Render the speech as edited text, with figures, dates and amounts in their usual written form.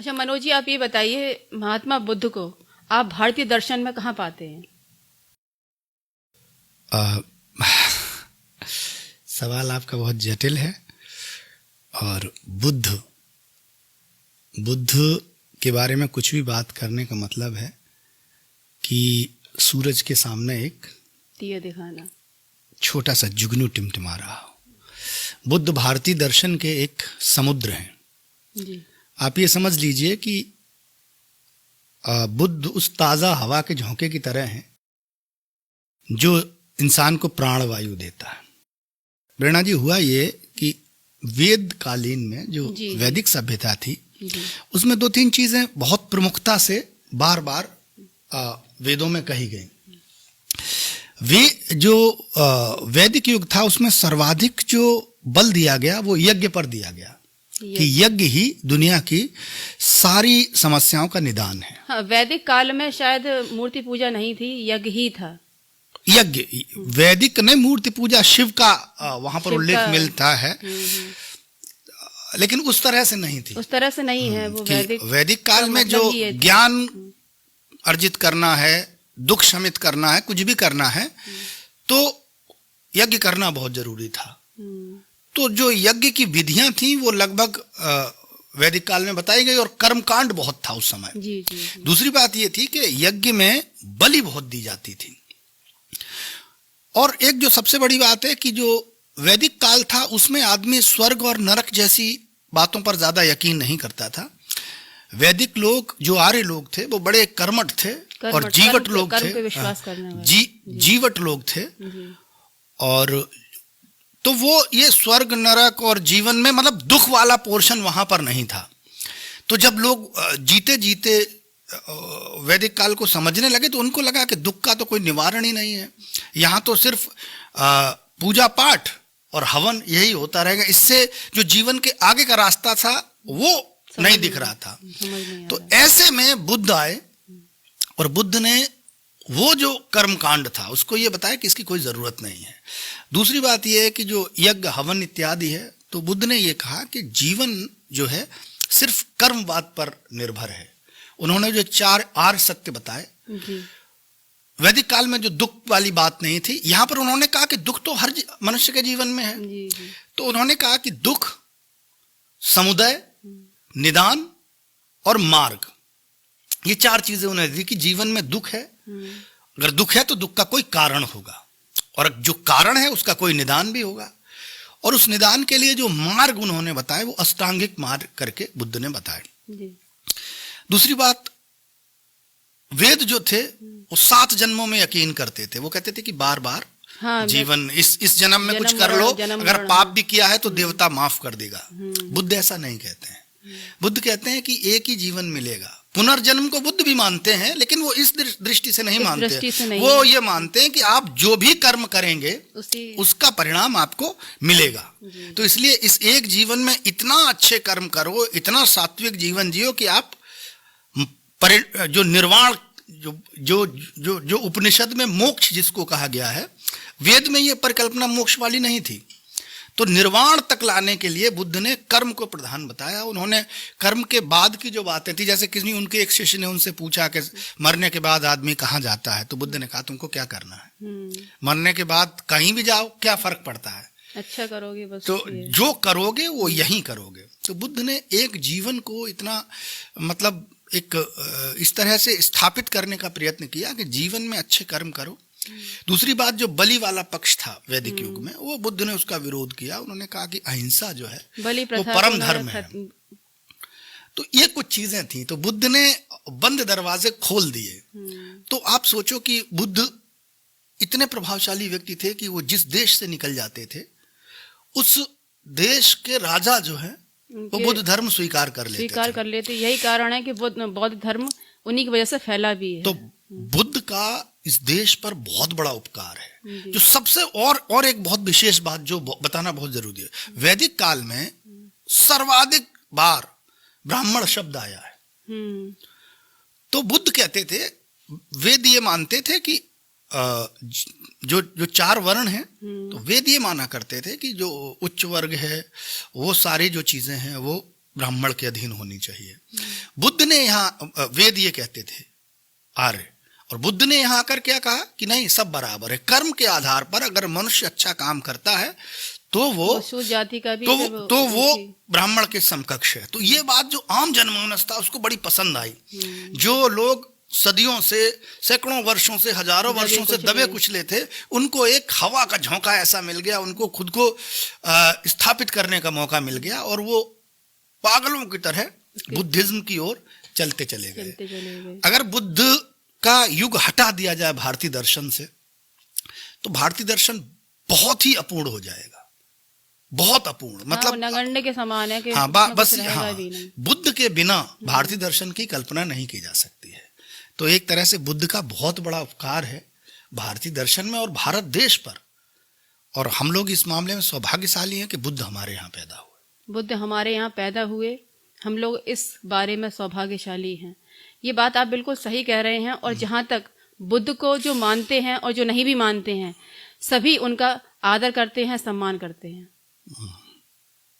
अच्छा मनोज जी, आप ये बताइए, महात्मा बुद्ध को आप भारतीय दर्शन में कहाँ पाते हैं? अ, सवाल आपका बहुत जटिल है। और बुद्ध के बारे में कुछ भी बात करने का मतलब है कि सूरज के सामने एक दिया दिखाना। छोटा सा जुगनू टिमटिमा रहा हो। बुद्ध भारतीय दर्शन के एक समुद्र हैं। जी। आप ये समझ लीजिए कि बुद्ध उस ताज़ा हवा के झोंके की तरह हैं जो इंसान को प्राणवायु देता है। प्रेरणा जी, हुआ ये कि वेद कालीन में जो वैदिक सभ्यता थी उसमें दो तीन चीजें बहुत प्रमुखता से बार बार वेदों में कही गई। वे जो वैदिक युग था उसमें सर्वाधिक जो बल दिया गया वो यज्ञ पर दिया गया कि यज्ञ ही दुनिया की सारी समस्याओं का निदान है। हाँ, वैदिक काल में शायद मूर्ति पूजा नहीं थी, यज्ञ ही था। यज्ञ, वैदिक ने मूर्ति पूजा, शिव का वहां पर उल्लेख मिलता है, लेकिन उस तरह से नहीं थी। उस तरह से नहीं है वो। वैदिक काल में जो ज्ञान अर्जित करना है, दुख शमित करना है, कुछ भी करना है तो यज्ञ करना बहुत जरूरी था। तो जो यज्ञ की विधियां थी वो लगभग वैदिक काल में बताई गई और कर्मकांड बहुत था उस समय। जी, जी, जी। दूसरी बात ये थी कि यज्ञ में बलि बहुत दी जाती थी। और एक जो सबसे बड़ी बात है कि जो वैदिक काल था उसमें आदमी स्वर्ग और नरक जैसी बातों पर ज्यादा यकीन नहीं करता था। वैदिक लोग, जो आर्य लोग थे, वो बड़े कर्मठ थे और जीवट लोग थे। जीवट लोग थे। और तो वो ये स्वर्ग नरक और जीवन में मतलब दुख वाला पोर्शन वहां पर नहीं था। तो जब लोग जीते जीते वैदिक काल को समझने लगे तो उनको लगा कि दुख का तो कोई निवारण ही नहीं है, यहाँ तो सिर्फ पूजा पाठ और हवन यही होता रहेगा, इससे जो जीवन के आगे का रास्ता था वो नहीं दिख रहा था। तो ऐसे में बुद्ध आए और बुद्ध ने वो जो कर्मकांड था उसको ये बताया कि इसकी कोई जरूरत नहीं है। दूसरी बात यह है कि जो यज्ञ हवन इत्यादि है, तो बुद्ध ने ये कहा कि जीवन जो है सिर्फ कर्मवाद पर निर्भर है। उन्होंने जो 4 आर्य सत्य बताए, वैदिक काल में जो दुख वाली बात नहीं थी, यहां पर उन्होंने कहा कि दुख तो हर मनुष्य के जीवन में है। तो उन्होंने कहा कि दुख, समुदय, निदान और मार्ग, ये 4 चीजें उन्होंने दी कि जीवन में दुख है, अगर दुख है तो दुख का कोई कारण होगा, और जो कारण है उसका कोई निदान भी होगा। और उस निदान के लिए जो मार्ग उन्होंने बताए वो अष्टांगिक मार्ग करके बुद्ध ने बताए। दूसरी बात, वेद जो थे वो 7 जन्मों में यकीन करते थे। वो कहते थे कि बार बार जीवन, इस जन्म में कुछ कर लो, अगर पाप भी किया है तो देवता माफ कर देगा। बुद्ध ऐसा नहीं कहते हैं। बुद्ध कहते हैं कि एक ही जीवन मिलेगा। पुनर्जन्म को बुद्ध भी मानते हैं, लेकिन वो इस दृष्टि से नहीं मानते। वो ये मानते हैं कि आप जो भी कर्म करेंगे उसका परिणाम आपको मिलेगा। तो इसलिए इस एक जीवन में इतना अच्छे कर्म करो, इतना सात्विक जीवन जियो कि आप जो निर्वाण, जो उपनिषद में मोक्ष जिसको कहा गया है, वेद में ये परिकल्पना मोक्ष वाली नहीं थी। तो निर्वाण तक लाने के लिए बुद्ध ने कर्म को प्रधान बताया। उन्होंने कर्म के बाद की जो बातें थी, जैसे किसी उनके एक शिष्य ने उनसे पूछा कि मरने के बाद आदमी कहाँ जाता है, तो बुद्ध ने कहा तुमको क्या करना है, मरने के बाद कहीं भी जाओ, क्या फर्क पड़ता है, अच्छा करोगे बस, तो जो करोगे वो यहीं करोगे। तो बुद्ध ने एक जीवन को इतना मतलब एक इस तरह से स्थापित करने का प्रयत्न किया कि जीवन में अच्छे कर्म करो। दूसरी बात, जो बलि वाला पक्ष था वैदिक युग में, वो बुद्ध ने उसका विरोध किया। उन्होंने कहा कि अहिंसा जो है वो परम धर्म है। तो ये कुछ चीजें थी, तो बुद्ध ने बंद दरवाजे खोल दिए। तो आप सोचो कि बुद्ध इतने प्रभावशाली व्यक्ति थे कि वो जिस देश से निकल जाते थे उस देश के राजा जो है वो बुद्ध धर्म स्वीकार कर लेते। यही कारण है कि बौद्ध धर्म उन्हीं की वजह से फैला भी है। तो बुद्ध का इस देश पर बहुत बड़ा उपकार है। जो सबसे और एक बहुत विशेष बात जो बताना बहुत जरूरी है, वैदिक काल में सर्वाधिक बार ब्राह्मण शब्द आया है। तो बुद्ध कहते थे, वेद ये मानते थे कि जो 4 वर्ण हैं, तो वेद ये माना करते थे कि जो उच्च वर्ग है वो सारी जो चीजें हैं वो ब्राह्मण के अधीन होनी चाहिए। बुद्ध ने यहाँ, वेद ये कहते थे आर्य, और बुद्ध ने यहाँ आकर क्या कहा कि नहीं, सब बराबर है। कर्म के आधार पर अगर मनुष्य अच्छा काम करता है तो वो जाति का भी तो वो ब्राह्मण के समकक्ष है। तो ये बात जो आम जनमानस था उसको बड़ी पसंद आई। जो लोग सदियों से, सैकड़ों वर्षों से, हजारों वर्षों से दबे कुचले थे, उनको एक हवा का झोंका ऐसा मिल गया, उनको खुद को स्थापित करने का मौका मिल गया, और वो पागलों की तरह बुद्धिज्म की ओर चलते चले गए। अगर बुद्ध का युग हटा दिया जाए भारतीय दर्शन से, तो भारतीय दर्शन बहुत ही अपूर्ण हो जाएगा, बहुत अपूर्ण, मतलब नगण्य के समान है कि बस बुद्ध के बिना भारतीय दर्शन की कल्पना नहीं की जा सकती है। तो एक तरह से बुद्ध का बहुत बड़ा उपकार है भारतीय दर्शन में और भारत देश पर, और हम लोग इस मामले में सौभाग्यशाली हैं कि बुद्ध हमारे यहाँ पैदा हुए। बुद्ध हमारे यहाँ पैदा हुए, हम लोग इस बारे में सौभाग्यशाली हैं। ये बात आप बिल्कुल सही कह रहे हैं। और जहाँ तक बुद्ध को जो मानते हैं और जो नहीं भी मानते हैं, सभी उनका आदर करते हैं, सम्मान करते हैं।